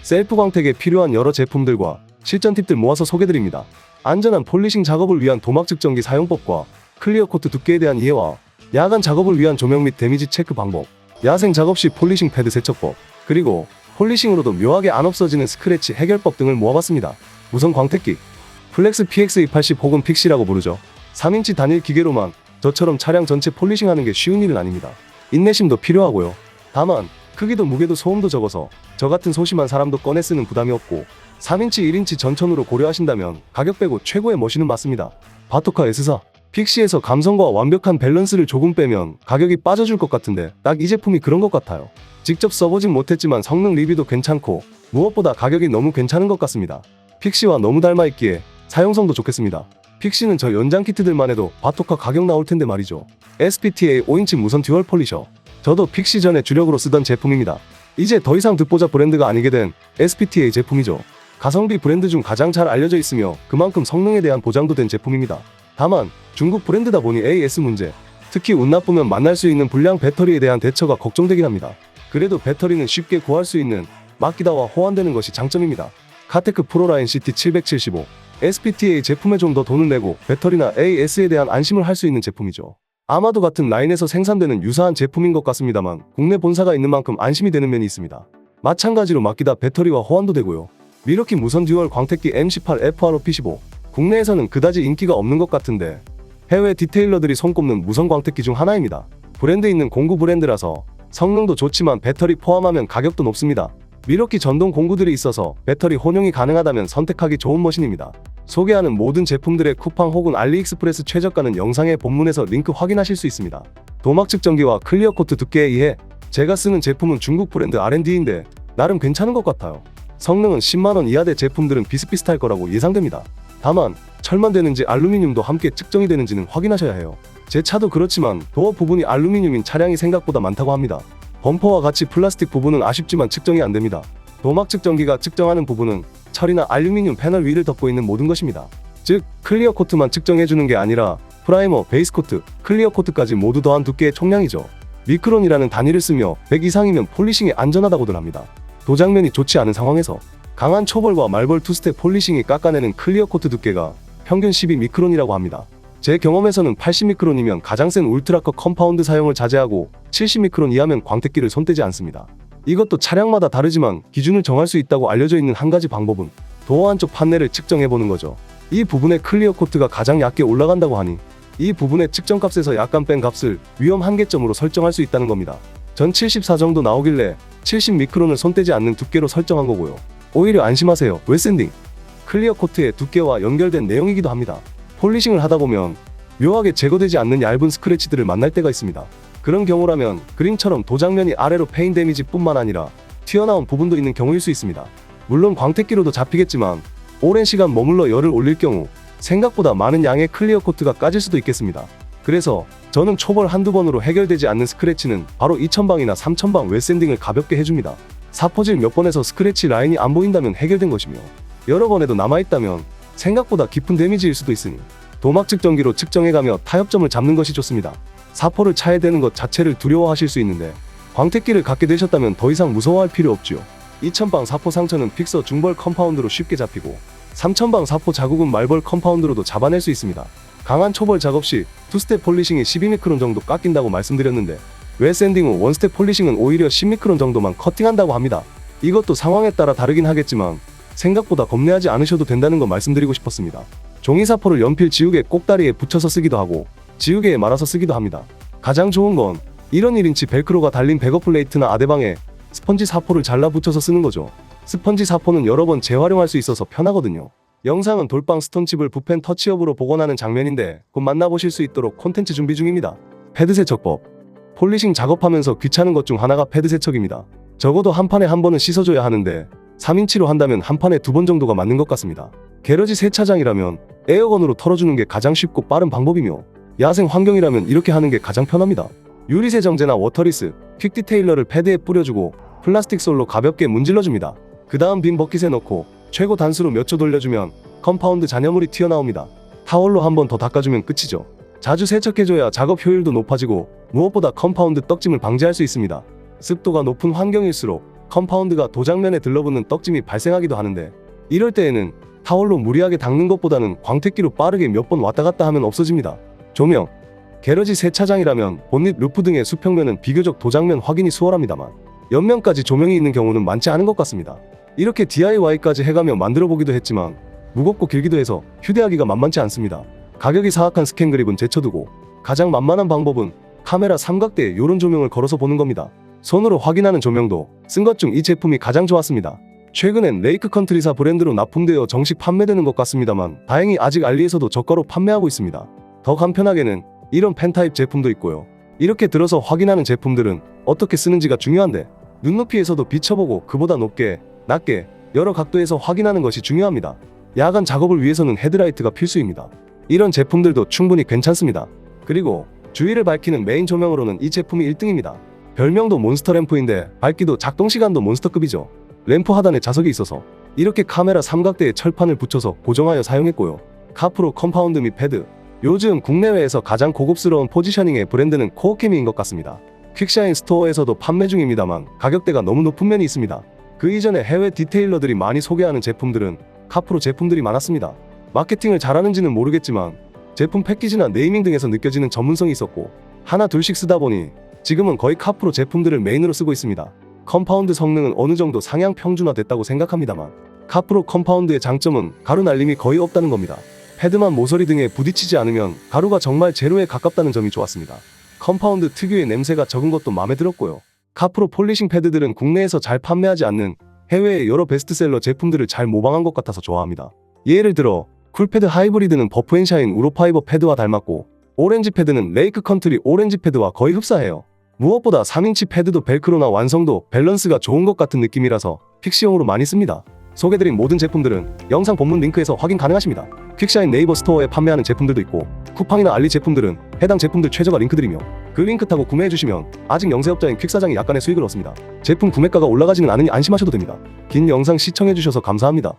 셀프 광택에 필요한 여러 제품들과 실전 팁들 모아서 소개드립니다. 안전한 폴리싱 작업을 위한 도막 측정기 사용법과 클리어 코트 두께에 대한 이해와 야간 작업을 위한 조명 및 데미지 체크 방법, 야생 작업 시 폴리싱 패드 세척법, 그리고 폴리싱으로도 묘하게 안 없어지는 스크래치 해결법 등을 모아봤습니다. 무선 광택기 플렉스 PX280 혹은 픽시라고 부르죠. 3인치 단일 기계로만 저처럼 차량 전체 폴리싱하는 게 쉬운 일은 아닙니다. 인내심도 필요하고요. 다만 크기도 무게도 소음도 적어서 저 같은 소심한 사람도 꺼내 쓰는 부담이 없고 3인치 1인치 전천으로 고려하신다면 가격 빼고 최고의 머신은 맞습니다. 바토카 S사 픽시에서 감성과 완벽한 밸런스를 조금 빼면 가격이 빠져줄 것 같은데 딱 이 제품이 그런 것 같아요. 직접 써보진 못했지만 성능 리뷰도 괜찮고 무엇보다 가격이 너무 괜찮은 것 같습니다. 픽시와 너무 닮아있기에 사용성도 좋겠습니다. 픽시는 저 연장 키트들만 해도 바토카 가격 나올 텐데 말이죠. SPTA 5인치 무선 듀얼 폴리셔, 저도 픽시 전에 주력으로 쓰던 제품입니다. 이제 더 이상 듣보잡 브랜드가 아니게 된 SPTA 제품이죠. 가성비 브랜드 중 가장 잘 알려져 있으며 그만큼 성능에 대한 보장도 된 제품입니다. 다만 중국 브랜드다 보니 AS 문제, 특히 운 나쁘면 만날 수 있는 불량 배터리에 대한 대처가 걱정되긴 합니다. 그래도 배터리는 쉽게 구할 수 있는 마키다와 호환되는 것이 장점입니다. 카테크 프로라인 CT775 SPTA 제품에 좀 더 돈을 내고 배터리나 AS에 대한 안심을 할 수 있는 제품이죠. 아마도 같은 라인에서 생산되는 유사한 제품인 것 같습니다만 국내 본사가 있는 만큼 안심이 되는 면이 있습니다. 마찬가지로 마키다 배터리와 호환도 되고요. 미러키 무선 듀얼 광택기 M18 FRO-P15 국내에서는 그다지 인기가 없는 것 같은데 해외 디테일러들이 손꼽는 무선 광택기 중 하나입니다. 브랜드 있는 공구 브랜드라서 성능도 좋지만 배터리 포함하면 가격도 높습니다. 미러키 전동 공구들이 있어서 배터리 혼용이 가능하다면 선택하기 좋은 머신입니다. 소개하는 모든 제품들의 쿠팡 혹은 알리익스프레스 최저가는 영상의 본문에서 링크 확인하실 수 있습니다. 도막 측정기와 클리어 코트 두께에 의해 제가 쓰는 제품은 중국 브랜드 R&D인데 나름 괜찮은 것 같아요. 성능은 10만원 이하대 제품들은 비슷비슷할 거라고 예상됩니다. 다만 철만 되는지 알루미늄도 함께 측정이 되는지는 확인하셔야 해요. 제 차도 그렇지만 도어 부분이 알루미늄인 차량이 생각보다 많다고 합니다. 범퍼와 같이 플라스틱 부분은 아쉽지만 측정이 안됩니다. 도막 측정기가 측정하는 부분은 철이나 알루미늄 패널 위를 덮고 있는 모든 것입니다. 즉 클리어 코트만 측정해주는 게 아니라 프라이머, 베이스 코트, 클리어 코트까지 모두 더한 두께의 총량이죠. 미크론이라는 단위를 쓰며 100 이상이면 폴리싱이 안전하다고들 합니다. 도장면이 좋지 않은 상황에서 강한 초벌과 말벌 투스텝 폴리싱이 깎아내는 클리어 코트 두께가 평균 12미크론이라고 합니다. 제 경험에서는 80미크론이면 가장 센 울트라컷 컴파운드 사용을 자제하고 70미크론 이하면 광택기를 손대지 않습니다. 이것도 차량마다 다르지만 기준을 정할 수 있다고 알려져 있는 한 가지 방법은 도어 안쪽 판넬을 측정해보는 거죠. 이 부분의 클리어 코트가 가장 얕게 올라간다고 하니 이 부분의 측정값에서 약간 뺀 값을 위험 한계점으로 설정할 수 있다는 겁니다. 전 74 정도 나오길래 70미크론을 손대지 않는 두께로 설정한 거고요. 오히려 안심하세요. 웨샌딩 클리어 코트의 두께와 연결된 내용이기도 합니다. 폴리싱을 하다보면 묘하게 제거되지 않는 얇은 스크래치들을 만날 때가 있습니다. 그런 경우라면 그림처럼 도장면이 아래로 페인 데미지 뿐만 아니라 튀어나온 부분도 있는 경우일 수 있습니다. 물론 광택기로도 잡히겠지만 오랜 시간 머물러 열을 올릴 경우 생각보다 많은 양의 클리어 코트가 까질 수도 있겠습니다. 그래서 저는 초벌 한두 번으로 해결되지 않는 스크래치는 바로 2000방이나 3000방 웨샌딩을 가볍게 해줍니다. 사포질 몇 번 해서 스크래치 라인이 안 보인다면 해결된 것이며 여러 번 해도 남아있다면 생각보다 깊은 데미지일 수도 있으니 도막 측정기로 측정해가며 타협점을 잡는 것이 좋습니다. 사포를 차야 되는 것 자체를 두려워하실 수 있는데 광택기를 갖게 되셨다면 더 이상 무서워할 필요 없지요. 2000방 사포 상처는 픽서 중벌 컴파운드로 쉽게 잡히고 3000방 사포 자국은 말벌 컴파운드로도 잡아낼 수 있습니다. 강한 초벌 작업 시 투스텝 폴리싱이 12미크론 정도 깎인다고 말씀드렸는데 웨샌딩 후 원스텝 폴리싱은 오히려 10미크론 정도만 커팅한다고 합니다. 이것도 상황에 따라 다르긴 하겠지만 생각보다 겁내하지 않으셔도 된다는 거 말씀드리고 싶었습니다. 종이사포를 연필 지우개 꼭다리에 붙여서 쓰기도 하고 지우개에 말아서 쓰기도 합니다. 가장 좋은 건 이런 1인치 벨크로가 달린 백어 플레이트나 아대방에 스펀지 사포를 잘라 붙여서 쓰는 거죠. 스펀지 사포는 여러 번 재활용할 수 있어서 편하거든요. 영상은 돌빵 스톤칩을 붓펜 터치업으로 복원하는 장면인데 곧 만나보실 수 있도록 콘텐츠 준비 중입니다. 패드 세척법 폴리싱 작업하면서 귀찮은 것 중 하나가 패드 세척입니다. 적어도 한 판에 한 번은 씻어줘야 하는데 3인치로 한다면 한 판에 2번 정도가 맞는 것 같습니다. 게러지 세차장이라면 에어건으로 털어주는 게 가장 쉽고 빠른 방법이며 야생 환경이라면 이렇게 하는 게 가장 편합니다. 유리세정제나 워터리스, 퀵 디테일러를 패드에 뿌려주고 플라스틱 솔로 가볍게 문질러줍니다. 그 다음 빈 버킷에 넣고 최고 단수로 몇 초 돌려주면 컴파운드 잔여물이 튀어나옵니다. 타월로 한 번 더 닦아주면 끝이죠. 자주 세척해줘야 작업 효율도 높아지고 무엇보다 컴파운드 떡짐을 방지할 수 있습니다. 습도가 높은 환경일수록 컴파운드가 도장면에 들러붙는 떡짐이 발생하기도 하는데, 이럴 때에는 타월로 무리하게 닦는 것보다는 광택기로 빠르게 몇 번 왔다 갔다 하면 없어집니다. 조명, 게러지 세차장이라면 본닛, 루프 등의 수평면은 비교적 도장면 확인이 수월합니다만 옆면까지 조명이 있는 경우는 많지 않은 것 같습니다. 이렇게 DIY까지 해가며 만들어보기도 했지만 무겁고 길기도 해서 휴대하기가 만만치 않습니다. 가격이 사악한 스캔 그립은 제쳐두고 가장 만만한 방법은 카메라 삼각대에 요런 조명을 걸어서 보는 겁니다. 손으로 확인하는 조명도 쓴 것 중 이 제품이 가장 좋았습니다. 최근엔 레이크 컨트리사 브랜드로 납품되어 정식 판매되는 것 같습니다만 다행히 아직 알리에서도 저가로 판매하고 있습니다. 더 간편하게는 이런 펜타입 제품도 있고요. 이렇게 들어서 확인하는 제품들은 어떻게 쓰는지가 중요한데 눈높이에서도 비춰보고 그보다 높게, 낮게 여러 각도에서 확인하는 것이 중요합니다. 야간 작업을 위해서는 헤드라이트가 필수입니다. 이런 제품들도 충분히 괜찮습니다. 그리고 주위를 밝히는 메인 조명으로는 이 제품이 1등입니다. 별명도 몬스터 램프인데 밝기도 작동시간도 몬스터급이죠. 램프 하단에 자석이 있어서 이렇게 카메라 삼각대에 철판을 붙여서 고정하여 사용했고요. 카프로 컴파운드 및 패드, 요즘 국내외에서 가장 고급스러운 포지셔닝의 브랜드는 코어캠인 것 같습니다. 퀵샤인 스토어에서도 판매 중입니다만 가격대가 너무 높은 면이 있습니다. 그 이전에 해외 디테일러들이 많이 소개하는 제품들은 카프로 제품들이 많았습니다. 마케팅을 잘하는지는 모르겠지만 제품 패키지나 네이밍 등에서 느껴지는 전문성이 있었고 하나 둘씩 쓰다 보니 지금은 거의 카프로 제품들을 메인으로 쓰고 있습니다. 컴파운드 성능은 어느 정도 상향 평준화됐다고 생각합니다만 카프로 컴파운드의 장점은 가루 날림이 거의 없다는 겁니다. 패드만 모서리 등에 부딪히지 않으면 가루가 정말 제로에 가깝다는 점이 좋았습니다. 컴파운드 특유의 냄새가 적은 것도 마음에 들었고요. 카프로 폴리싱 패드들은 국내에서 잘 판매하지 않는 해외의 여러 베스트셀러 제품들을 잘 모방한 것 같아서 좋아합니다. 예를 들어 쿨패드 하이브리드는 버프앤샤인 우로파이버 패드와 닮았고 오렌지 패드는 레이크 컨트리 오렌지 패드와 거의 흡사해요. 무엇보다 3인치 패드도 벨크로나 완성도, 밸런스가 좋은 것 같은 느낌이라서 픽시용으로 많이 씁니다. 소개드린 모든 제품들은 영상 본문 링크에서 확인 가능하십니다. 퀵샤인 네이버 스토어에 판매하는 제품들도 있고 쿠팡이나 알리 제품들은 해당 제품들 최저가 링크드리며 그 링크 타고 구매해주시면 아직 영세업자인 퀵사장이 약간의 수익을 얻습니다. 제품 구매가가 올라가지는 않으니 안심하셔도 됩니다. 긴 영상 시청해주셔서 감사합니다.